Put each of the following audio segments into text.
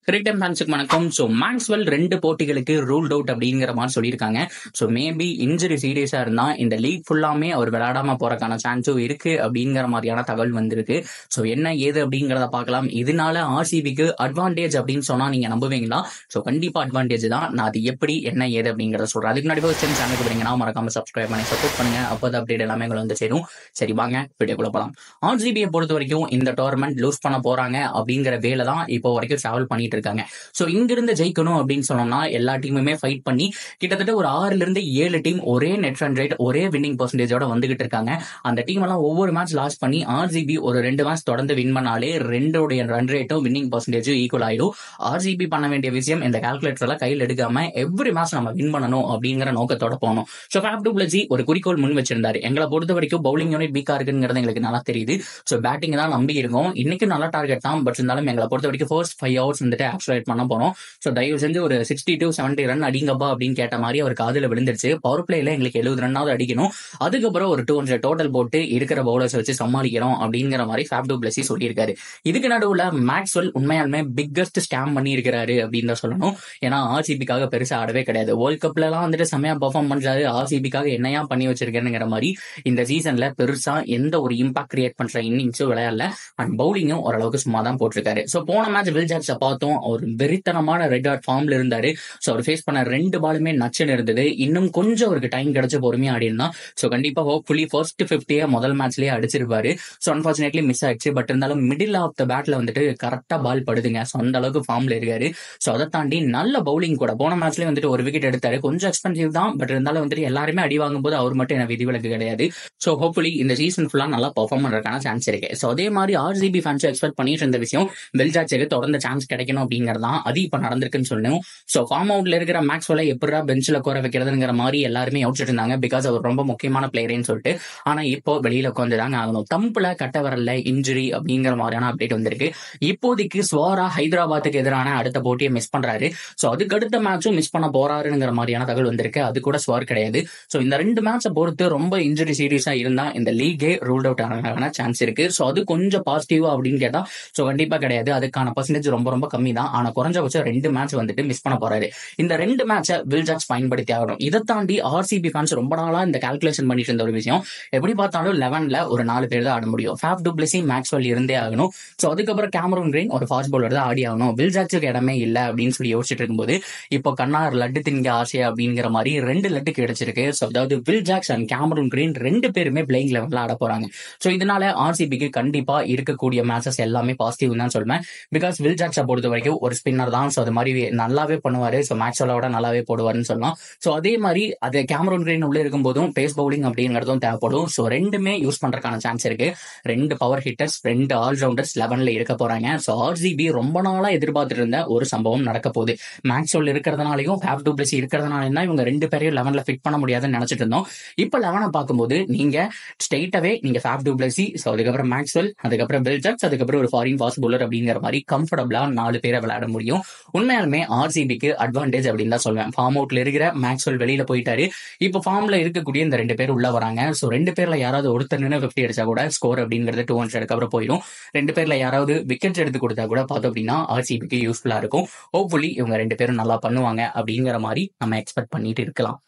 Cricket ஃபேன்ஸுக்கு வணக்கம். So Maxwell 2 போட்டிகளுக்கு ரூல்ட் அவுட் அப்படிங்கிற மாதிரி சொல்லியிருக்காங்க. ஸோ மேபி இன்ஜுரி சீரியஸா இருந்தா இந்த லீக் ஃபுல்லாமே அவர் விளையாடாம போறதுக்கான சான்ஸும் இருக்கு அப்படிங்கிற மாதிரியான தகவல் வந்திருக்கு. ஸோ என்ன ஏது அப்படிங்கிறத பார்க்கலாம். இதனால ஆர்சிபிக்கு அட்வான்டேஜ் அப்படின்னு சொன்னா நீங்க நம்புவீங்களா? ஸோ கண்டிப்பா அட்வான்டேஜ் தான். நான் அது எப்படி என்ன ஏது அப்படிங்கிறத சொல்றேன். அதுக்கு முன்னாடி ஃபர்ஸ்ட் டைம் சேனலுக்கு வரீங்கன்னா மறக்காம சப்ஸ்கிரைப் பண்ணி சப்போர்ட் பண்ணுங்க. அப்போதான் அப்டேட் எல்லாமே உங்களை வந்து சேரும். சரி வாங்க வீடியோக்குள்ள போலாம். ஆர்சிபியை பொறுத்த வரைக்கும் இந்த டோர்னமெண்ட் லூஸ் பண்ண போறாங்க அப்படிங்கிற வேலை தான் இப்போ வரைக்கும் டிராவல் பண்ணிட்டு இருக்காங்க. சோ இங்கிருந்து ஜெயிக்கணும் அப்படின்னு சொன்னோம்னா எல்லா டீமுமே ஃபைட் பண்ணி கிட்டத்தட்ட ஒரு 6 இருந்து 7 டீம் ஒரே நெட் ரன் ரேட் ஒரே வின்னிங் பெர்சன்டேஜோட வந்துகிட்டு இருக்காங்க. அந்த டீம் எல்லாம் ஒவ்வொரு மேட்ச் லாஸ் பண்ணி ஆர்சிபி ஒரு 2 மேட்ச் தொடர்ந்து வின் பண்ணாலே 2 ரன் ரேட்டும் வின்னிங் பெர்சன்டேஜும் ஈக்குவல் ஆயிடும். ஆர்சிபி பண்ண வேண்டிய விஷயம் இந்த கால்குலேட்டர்ல கையில் எடுக்காம எவ்ரி மேட்ச் நம்ம வின் பண்ணணும் அப்படிங்கிற நோக்கத்தோட போகணும். ஸோ ஃபேப் டு பிளஸி ஒரு குறிக்கோள் முன் வச்சிருந்தாரு. எங்களை பொறுத்த வரைக்கும் பவுலிங் யூனிட் வீக்கா இருக்குங்கிறது எங்களுக்கு நல்லா தெரியுது. ஸோ பேட்டிங் தான் நம்பி இருக்கோம். இன்னைக்கு நல்ல டார்கெட் தான். பட் இருந்தாலும் எங்களை பொறுத்த வரைக்கும் ஃபர்ஸ்ட் 5 ஹவர்ஸ் வந்துட்டு ஆக்சுவலேட் பண்ண போறோம். ஸோ தயவு செஞ்சு ஒரு 60 to 70 ரன் அடிங்கப்பா அப்படின்னு கேட்ட மாதிரி அவர் காதுல விழுந்துருச்சு. பவர் பிளேல எங்களுக்கு 70 ரன்னாவது அடிக்கணும். அதுக்கப்புறம் ஒரு 200 டோட்டல் போட்டு இருக்கிற பவுலர்ஸ் வச்சு சமாளிக்கிறோம் அப்படிங்கிற மாதிரி ஃபேப் டு பிளஸி சொல்லியிருக்காரு. இதுக்கு நடுவுல மேக்ஸ்வெல் உண்மையாலுமே பிக்கஸ்ட் ஸ்கேம் பண்ணி இருக்கிறாரு அப்படின்னு தான் சொல்லணும். ஏன்னா ஆர்சிபிக்காக பெருசா ஆடவே கிடையாது. வேர்ல்ட் கப்ல எல்லாம் வந்துட்டு செமையா பெர்ஃபார்ம் பண்றாரு. ஆர்சிபிக்காக என்னையா பண்ணி வச்சிருக்கேங்கிற மாதிரி இந்த சீசன்ல பெருசா எந்த ஒரு இம்பாக்ட் கிரியேட் பண்ற இன்னிங்ஸும் விளையாடல. அண்ட் பவுலிங்கும் ஓரளவுக்கு சும்மா தான் போட்டிருக்காரு. ஸோ போன மேட்ச் வில் ஜாக்ஸை பார்த்தோம். ஒரு வெறித்தனமான ரெட் ஹாட் ஃபார்ம்ல இருந்தாரு. ஸோ அவர் ஃபேஸ் பண்ண 2 பாலுமே நச்சுன்னு இருந்தது. இன்னும் கொஞ்சம் அவருக்கு டைம் கிடைச்ச பொறுமையா ஆடினா ஸோ கண்டிப்பா ஹோப்ஃபுல்லி ஃபர்ஸ்ட் 50 முதல் மேட்ச்லயே அடிச்சிருப்பாரு. ஸோ அன்பார்ச்சுனேட்லி மிஸ் ஆயிடுச்சு. பட் இருந்தாலும் மிடில் ஆஃப் த பேட்ல வந்துட்டு கரெக்டா பால் படுதுங்க. ஸோ அந்த அளவுக்கு ஃபார்ம்ல இருக்காரு. ஸோ அதை தாண்டி நல்ல பவுலிங் கூட போன மேட்ச்லயே வந்துட்டு ஒரு விக்கெட் எடுத்தாரு. கொஞ்சம் எக்ஸ்பென்சிவ் தான். பட் இருந்தாலும் வந்துட்டு எல்லாருமே அடி வாங்கும் போது அவர் மட்டும் என்ன விதிவிலக்கு கிடையாது. ஸோ ஹோப்ஃபுல்லி இந்த சீசன் ஃபுல்லா நல்லா பெர்ஃபார்ம் பண்றதுக்கான சான்ஸ் இருக்கு. ஸோ அதே மாதிரி ஆர்சிபி ஃபேன்ஸ் எக்ஸ்பெக்ட் பண்ணிட்டு இருந்த விஷயம் வில் ஜாக்ஸுக்கு தொடர்ந்து சான்ஸ் கிடைக்கணும் அப்படிங்கறதான். அது இப்ப நடந்திருக்குன்னு சொல்லணும். சோ ஃபார்ம் அவுட்ல இருக்கிற மேக்ஸ்வெல்லை எப்படா பெஞ்சில் குறை வைக்கிறதுங்கிற மாதிரி எல்லாருமே யோசிச்சுட்டு இருந்தாங்க. பிகாஸ் அவர் ரொம்ப முக்கியமான பிளேயர்னு சொல்லிட்டு. ஆனா இப்போ வெளியில உட்காந்துதாங்க ஆகணும். தம்புல கட்ட வரல இன்ஜுரி அப்படிங்கிற மாதிரியான அப்டேட் வந்திருக்கு. இப்போதைக்கு ஸ்வாரா ஹைதராபாத்துக்கு எதிரான அடுத்த போட்டியை மிஸ் பண்றாரு. சோ அதுக்கு அடுத்த மேட்சும் மிஸ் பண்ண போறாருங்கிற மாதிரியான தகவல் வந்திருக்கு. அது கூட ஸ்வார் கிடையாது. சோ இந்த 2 மேட்சை பொறுத்து ரொம்ப இன்ஜுரி சீரியஸா இருந்தா இந்த லீகே ரூல்ட் அவுட் ஆன சான்ஸ் இருக்கு. சோ அது கொஞ்சம் பாசிட்டிவா அப்படின்னு கேட்டா சோ கண்டிப்பா கிடையாது. அதுக்கான பர்சன்டேஜ் ரொம்ப ரொம்ப கம்மி தான். ஆனா குறைஞ்சபட்சம் 2 மேட்ச் வந்துட்டு மிஸ் பண்ண போறாரு. இந்த 2 மேட்சை வில் ஜாக்ஸ் பயன்படுத்தி ஆகணும். இதை தாண்டி ஆர்சிபி ஃபேன்ஸ் ரொம்ப நாளா இந்த கால்குலேஷன் பண்ணிட்டு இருந்த ஒரு விஷயம், எப்படி பார்த்தாலும் 11ல ஒரு 4 பேர் தான் ஆட முடியும். ஃபேப் டு பிளஸி மேக்ஸ்வெல் இருந்தே ஆகணும். சோ அதுக்கப்புறம் கேமரூன் கிரீன் ஒரு ஃபாஸ்ட் பவுலர் தான் ஆடி ஆகணும். வில் ஜாக்ஸுக்கு இடமே இல்லை அப்படின்னு சொல்லி யோசிச்சுட்டு இருக்கும்போது இப்போ கண்ணார் லட்டு திங்க ஆசை அப்படிங்கிற மாதிரி 2 லட்டு கிடைச்சிருக்கு. சோ அதாவது Will Jacks and Cameron Green 2 பேருமே பிளேயிங் லெவல்ல ஆட போறாங்க. சோ இதனால ஆர்சிபிக்கு கண்டிப்பா இருக்கக்கூடிய மேட்சஸ் எல்லாமே பாசிட்டிவ் தான் சொல்லுவேன். பிகாஸ் வில் ஜாக்ஸை பொறுத்த வரைக்கும் ஒரு ஸ்பின்னர் தான். சோ அது மாதிரி நல்லாவே பண்ணுவாரு. சோ மேக்ஸ்வெல்லோட நல்லாவே போடுவாருன்னு சொல்லலாம். சோ அதே மாதிரி அது கேமரூன் கிரீன் உள்ள இருக்கும் போதும் பேஸ் பவுலிங் அப்படிங்கிறதும் தேவைப்படும். சோ 2மே யூஸ் பண்றதுக்கான சான்ஸ் இருக்கு. 2 பவர் ஹிட்டர்ஸ் 2 ஆல்ரவுண்டர்ஸ் 11ல இருக்க போறாங்க. சோ ஆர்சிபி ரொம்ப நாளா எதிர்பார்த்துட்டு இருந்த ஒரு சம்பவம் நடக்க போகுது. மேக்ஸ்வெல் இருக்கிறதுனாலையும் ஃபேப் டு பிளஸி இருக்கிறதுனாலையும் தான் இவங்க 2 பேரையும் 11ல ஃபிட் பண்ண முடியாதுன்னு நினைச்சிட்டு இருந்தோம். இப்ப 11 பார்க்கும்போது நீங்க ஸ்ட்ரெயிட்டாவே நீங்க ஃபேப் டு பிளஸி, சோ அதுக்கப்புறம் மேக்ஸ்வெல், அதுக்கப்புறம் வில் ஜாக்ஸ், அதுக்கப்புறம் ஒரு ஃபாரின் ஃபாஸ்ட் பவுலர் அப்படிங்கிற மாதிரி கம்ஃபர்டபிளா 4 பேரை விளையாட முடியும். உண்மையாலுமே ஆர்சிபிக்கு அட்வான்டேஜ் அப்படின்னு தான் சொல்லுவேன். ஃபார்ம் அவுட்ல இருக்கிற மேக்ஸ்வெல் வெளியில போயிட்டாரு. இப்போ ஃபார்ம்ல இருக்கக்கூடிய இந்த 2 பேர் உள்ள வராங்க. சோ 2 பேர்ல யாராவது ஒருத்தர் 50 அடிச்சா கூட ஸ்கோர் அப்படிங்கிறது 200 அப்புறம் போயிடும். 2 பேர்ல யாராவது விக்கெட் எடுத்து கொடுத்தா கூட பார்த்தோம் அப்படின்னா ஆர்சிபிக்கு யூஸ்ஃபுல்லா இருக்கும். ஹோப்ஃபுல்லி இவங்க 2 பேரும் நல்லா பண்ணுவாங்க அப்படிங்கிற மாதிரி நம்ம எக்ஸ்பெக்ட் பண்ணிட்டு இருக்கலாம்.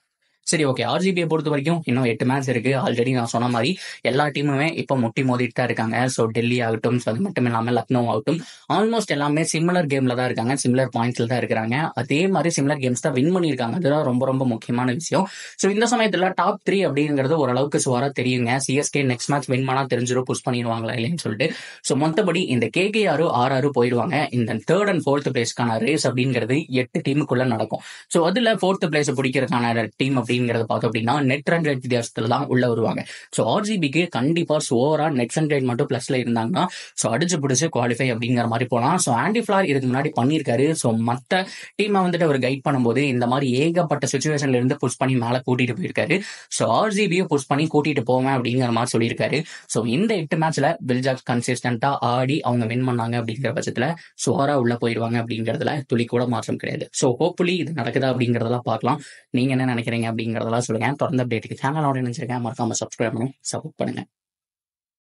சரி ஓகே, ஆர்சிபியை பொறுத்த வரைக்கும் இன்னும் 8 மேட்ச் இருக்கு. ஆல்ரெடி நான் சொன்ன மாதிரி எல்லா டீமுமே இப்போ முட்டி மோதிட்டு தான் இருக்காங்க. ஸோ டெல்லி ஆகட்டும், அது மட்டும் இல்லாமல் லக்னோ ஆகட்டும், ஆல்மோஸ்ட் எல்லாமே சிமிலர் கேம்ல தான் இருக்காங்க. சிமிலர் பாயிண்ட்ஸ்ல தான் இருக்கிறாங்க. அதே மாதிரி சிமிலர் கேம்ஸ் தான் வின் பண்ணியிருக்காங்க. அதுதான் ரொம்ப ரொம்ப முக்கியமான விஷயம். ஸோ இந்த சமயத்தில் டாப் 3 அப்படிங்கிறது ஓரளவுக்கு சுவாரா தெரியுங்க. சிஎஸ்கே நெக்ஸ்ட் மேட்ச் வின் பண்ணா தெரிஞ்சிடும் புஷ் பண்ணிடுவாங்களா இல்லைன்னு சொல்லிட்டு. ஸோ மொத்தப்படி இந்த கேகேஆர் 6 போயிடுவாங்க. இந்த 3rd and 4th பிளேஸ்க்கான ரேஸ் அப்படிங்கிறது 8 டீமுக்குள்ள நடக்கும். ஸோ அதுல 4th பிளேஸ் பிடிக்கிறதுக்கான டீம் அப்படிங்கறத பார்த்தோம் அப்படின்னா நெட் ரன் ரேட் வித்தியாசத்துல தான் உள்ள வருவாங்க. சோ ஆர்சிபிக்கு கண்டிப்பா ஓவரா நெட் ரன் ரேட் மட்டும் பிளஸ்ல இருந்தாங்கன்னா சோ அடிச்சு பிடிச்சு குவாலிஃபை அப்படிங்கிற மாதிரி போலாம். சோ ஆண்டி ஃபிளார் இதுக்கு முன்னாடி பண்ணியிருக்காரு. சோ மத்த டீமை வந்துட்டு அவர் கைட் பண்ணும்போது இந்த மாதிரி ஏகப்பட்ட சுச்சுவேஷன்ல இருந்து புஷ் பண்ணி மேல கூட்டிட்டு போயிருக்காரு. சோ ஆர்சிபியை புஷ் பண்ணி கூட்டிட்டு போவேன் அப்படிங்கிற மாதிரி சொல்லியிருக்காரு. சோ இந்த 8 மேட்ச்ல வில் ஜாக்ஸ் கன்சிஸ்டன்டா ஆடி அவங்க வின் பண்ணாங்க அப்படிங்கிற பட்சத்துல சோரா உள்ள போயிடுவாங்க அப்படிங்கறதுல துளி கூட மாற்றம் கிடையாது. சோ ஹோப்ஃபுல்லி இது நடக்குதா அப்படிங்கறதெல்லாம் பார்க்கலாம். நீங்க என்ன நினைக்கிறீங்க அப்படிங்கறதெல்லாம் சொல்லுங்க. தொடர்ந்து அப்டேட்டுக்கு சேனலோட நினைச்சிருக்கேன். மறக்காம சப்ஸ்கிரைப் பண்ணி சப்போர்ட் பண்ணுங்க.